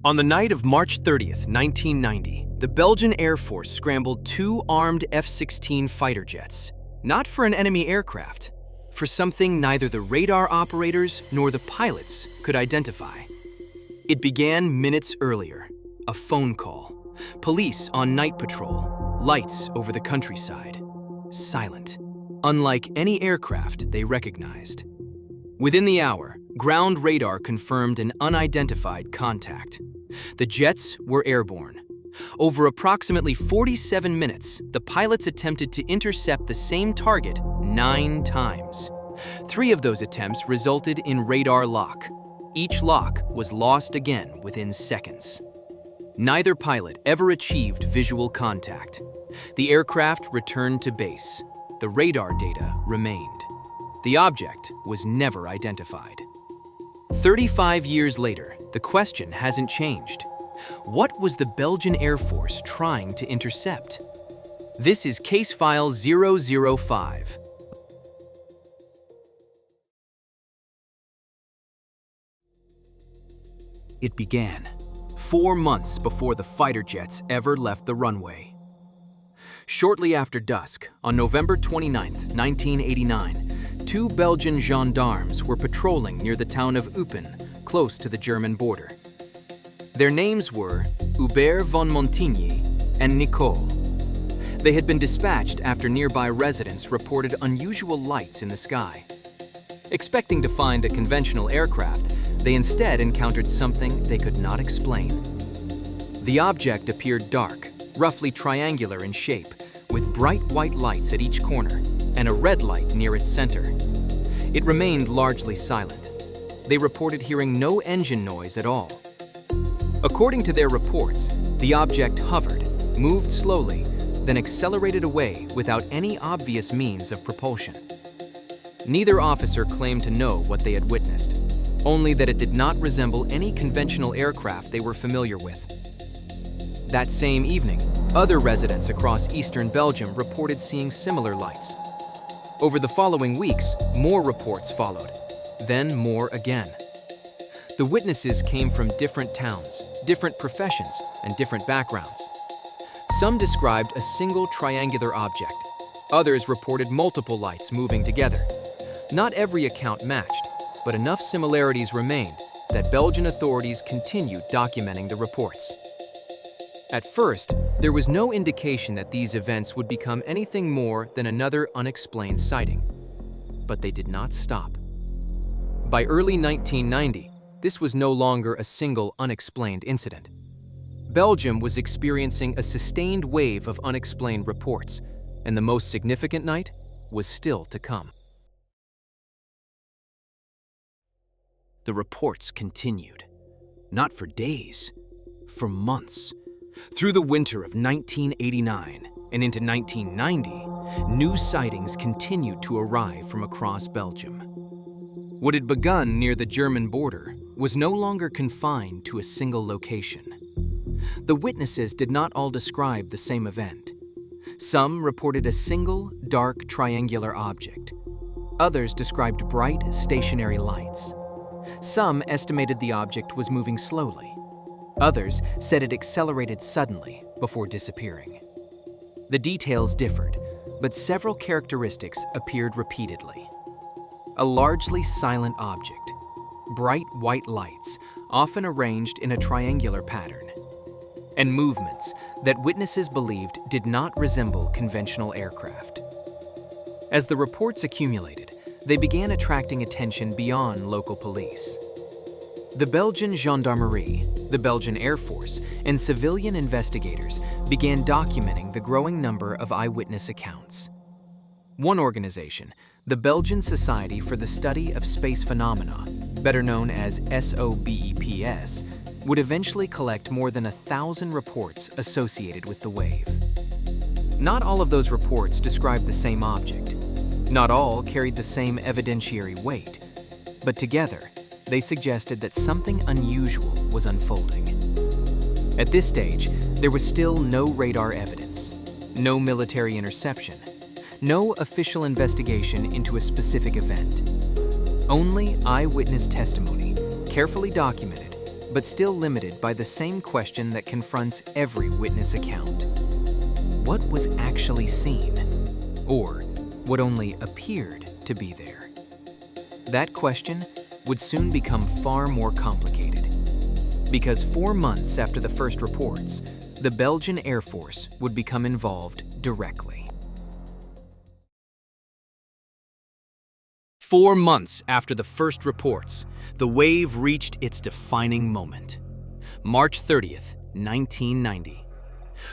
On the night of March 30th, 1990, the Belgian Air Force scrambled two armed F-16 fighter jets, not for an enemy aircraft, for something neither the radar operators nor the pilots could identify. It began minutes earlier, a phone call, police on night patrol, lights over the countryside, silent, unlike any aircraft they recognized. Within the hour, ground radar confirmed an unidentified contact. The jets were airborne. Over approximately 47 minutes, the pilots attempted to intercept the same target 9 times. 3 of those attempts resulted in radar lock. Each lock was lost again within seconds. Neither pilot ever achieved visual contact. The aircraft returned to base. The radar data remained. The object was never identified. 35 years later, the question hasn't changed. What was the Belgian Air Force trying to intercept? This is Case File 005. It began 4 months before the fighter jets ever left the runway. Shortly after dusk, on November 29, 1989, 2 Belgian gendarmes were patrolling near the town of Eupen, close to the German border. Their names were Hubert von Montigny and Nicole. They had been dispatched after nearby residents reported unusual lights in the sky. Expecting to find a conventional aircraft, they instead encountered something they could not explain. The object appeared dark, roughly triangular in shape, with bright white lights at each corner and a red light near its center. It remained largely silent. They reported hearing no engine noise at all. According to their reports, the object hovered, moved slowly, then accelerated away without any obvious means of propulsion. Neither officer claimed to know what they had witnessed, only that it did not resemble any conventional aircraft they were familiar with. That same evening, other residents across eastern Belgium reported seeing similar lights. Over the following weeks, more reports followed, then more again. The witnesses came from different towns, different professions, and different backgrounds. Some described a single triangular object. Others reported multiple lights moving together. Not every account matched, but enough similarities remained that Belgian authorities continued documenting the reports. At first, there was no indication that these events would become anything more than another unexplained sighting. But they did not stop. By early 1990, this was no longer a single unexplained incident. Belgium was experiencing a sustained wave of unexplained reports, and the most significant night was still to come. The reports continued, not for days, for months. Through the winter of 1989 and into 1990, new sightings continued to arrive from across Belgium. What had begun near the German border was no longer confined to a single location. The witnesses did not all describe the same event. Some reported a single, dark, triangular object. Others described bright, stationary lights. Some estimated the object was moving slowly. Others said it accelerated suddenly before disappearing. The details differed, but several characteristics appeared repeatedly. A largely silent object, bright white lights, often arranged in a triangular pattern, and movements that witnesses believed did not resemble conventional aircraft. As the reports accumulated, they began attracting attention beyond local police. The Belgian Gendarmerie, the Belgian Air Force, and civilian investigators began documenting the growing number of eyewitness accounts. One organization, the Belgian Society for the Study of Space Phenomena, better known as SOBEPS, would eventually collect more than 1,000 reports associated with the wave. Not all of those reports described the same object. Not all carried the same evidentiary weight, but together, they suggested that something unusual was unfolding. At this stage, there was still no radar evidence, no military interception, no official investigation into a specific event. Only eyewitness testimony, carefully documented, but still limited by the same question that confronts every witness account. What was actually seen? Or what only appeared to be there? That question would soon become far more complicated, because 4 months after the first reports, the Belgian Air Force would become involved directly. 4 months after the first reports, the wave reached its defining moment. March 30th, 1990.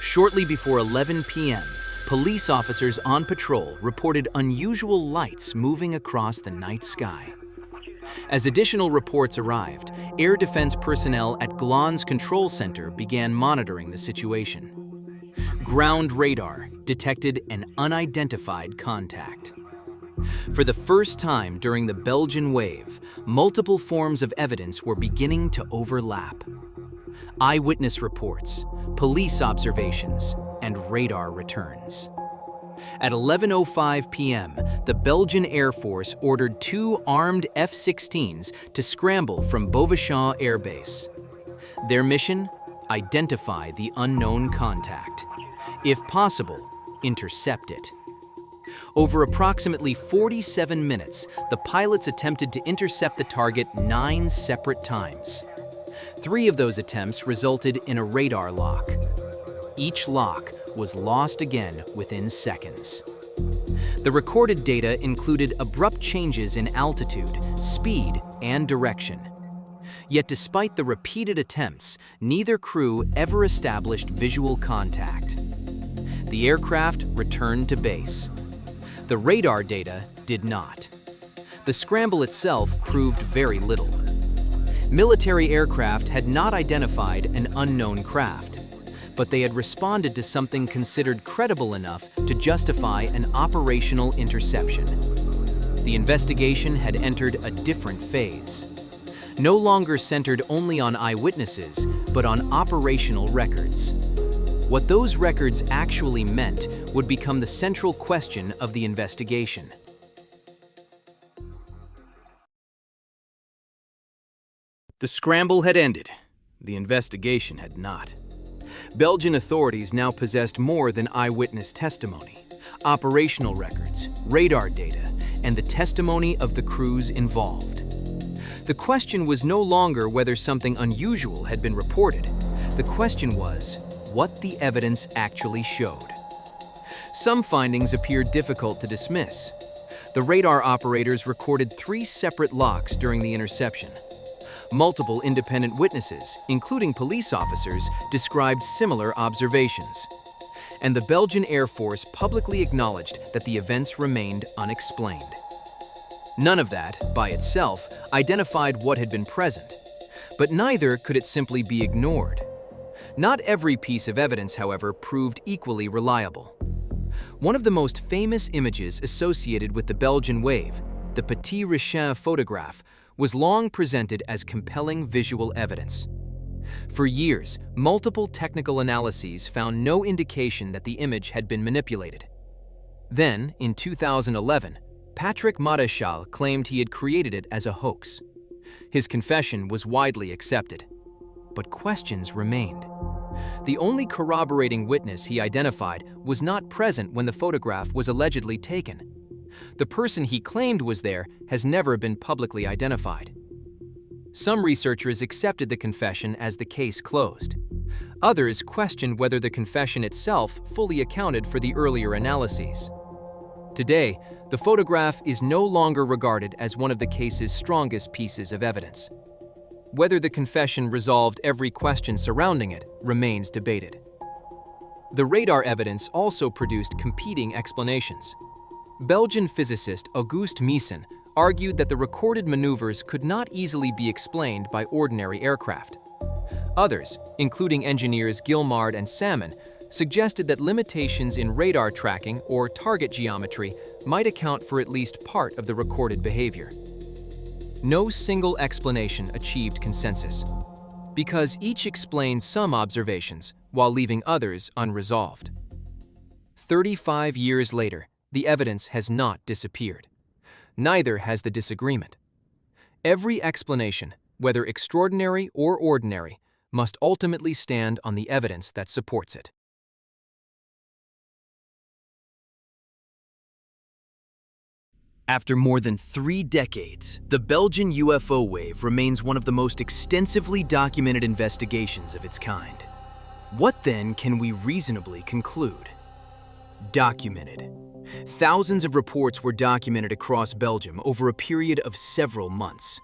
Shortly before 11 p.m., police officers on patrol reported unusual lights moving across the night sky. As additional reports arrived, air defense personnel at Glon's control center began monitoring the situation. Ground radar detected an unidentified contact. For the first time during the Belgian wave, multiple forms of evidence were beginning to overlap. Eyewitness reports, police observations, and radar returns. At 11:05 p.m., the Belgian Air Force ordered 2 armed F-16s to scramble from Petit-Rechain Air Base. Their mission? Identify the unknown contact. If possible, intercept it. Over approximately 47 minutes, the pilots attempted to intercept the target 9 separate times. 3 of those attempts resulted in a radar lock. Each lock was lost again within seconds. The recorded data included abrupt changes in altitude, speed, and direction. Yet despite the repeated attempts, neither crew ever established visual contact. The aircraft returned to base. The radar data did not. The scramble itself proved very little. Military aircraft had not identified an unknown craft, but they had responded to something considered credible enough to justify an operational interception. The investigation had entered a different phase, no longer centered only on eyewitnesses, but on operational records. What those records actually meant would become the central question of the investigation. The scramble had ended. The investigation had not. Belgian authorities now possessed more than eyewitness testimony, operational records, radar data, and the testimony of the crews involved. The question was no longer whether something unusual had been reported. The question was what the evidence actually showed. Some findings appeared difficult to dismiss. The radar operators recorded 3 separate locks during the interception. Multiple independent witnesses, including police officers, described similar observations. And the Belgian Air Force publicly acknowledged that the events remained unexplained. None of that, by itself, identified what had been present. But neither could it simply be ignored. Not every piece of evidence, however, proved equally reliable. One of the most famous images associated with the Belgian wave, the Petit-Rechain photograph, was long presented as compelling visual evidence. For years, multiple technical analyses found no indication that the image had been manipulated. Then, in 2011, Petit-Rechain claimed he had created it as a hoax. His confession was widely accepted. But questions remained. The only corroborating witness he identified was not present when the photograph was allegedly taken. The person he claimed was there has never been publicly identified. Some researchers accepted the confession as the case closed. Others questioned whether the confession itself fully accounted for the earlier analyses. Today, the photograph is no longer regarded as one of the case's strongest pieces of evidence. Whether the confession resolved every question surrounding it remains debated. The radar evidence also produced competing explanations. Belgian physicist Auguste Meessen argued that the recorded maneuvers could not easily be explained by ordinary aircraft. Others, including engineers Gilmard and Salmon, suggested that limitations in radar tracking or target geometry might account for at least part of the recorded behavior. No single explanation achieved consensus, because each explained some observations while leaving others unresolved. 35 years later, the evidence has not disappeared. Neither has the disagreement. Every explanation, whether extraordinary or ordinary, must ultimately stand on the evidence that supports it. After more than 3 decades, the Belgian UFO wave remains one of the most extensively documented investigations of its kind. What then can we reasonably conclude? Documented. Thousands of reports were documented across Belgium over a period of several months.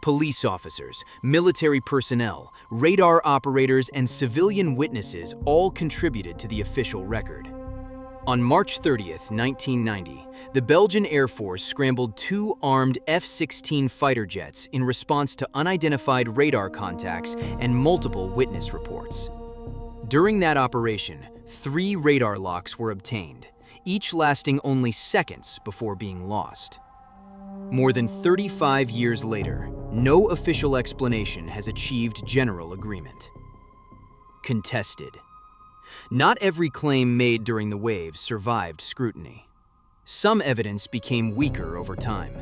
Police officers, military personnel, radar operators, and civilian witnesses all contributed to the official record. On March 30th, 1990, the Belgian Air Force scrambled 2 armed F-16 fighter jets in response to unidentified radar contacts and multiple witness reports. During that operation, 3 radar locks were obtained, each lasting only seconds before being lost. More than 35 years later, no official explanation has achieved general agreement. Contested. Not every claim made during the wave survived scrutiny. Some evidence became weaker over time.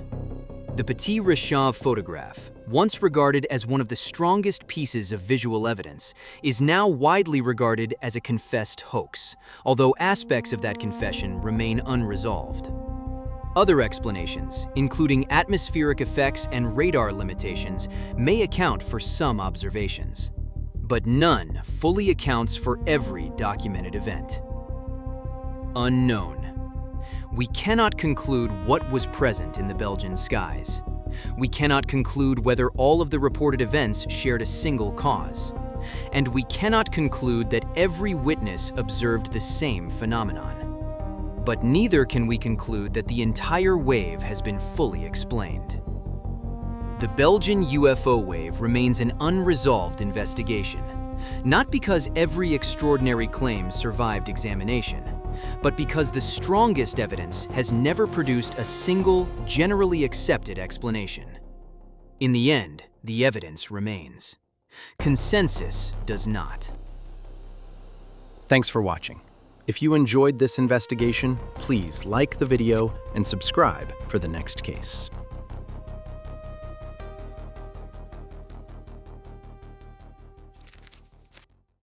The Petit-Rechain photograph, once regarded as one of the strongest pieces of visual evidence, is now widely regarded as a confessed hoax, although aspects of that confession remain unresolved. Other explanations, including atmospheric effects and radar limitations, may account for some observations. But none fully accounts for every documented event. Unknown. We cannot conclude what was present in the Belgian skies. We cannot conclude whether all of the reported events shared a single cause. And we cannot conclude that every witness observed the same phenomenon. But neither can we conclude that the entire wave has been fully explained. The Belgian UFO wave remains an unresolved investigation, not because every extraordinary claim survived examination, but because the strongest evidence has never produced a single, generally accepted explanation. In the end, the evidence remains. Consensus does not. Thanks for watching. If you enjoyed this investigation, please like the video and subscribe for the next case.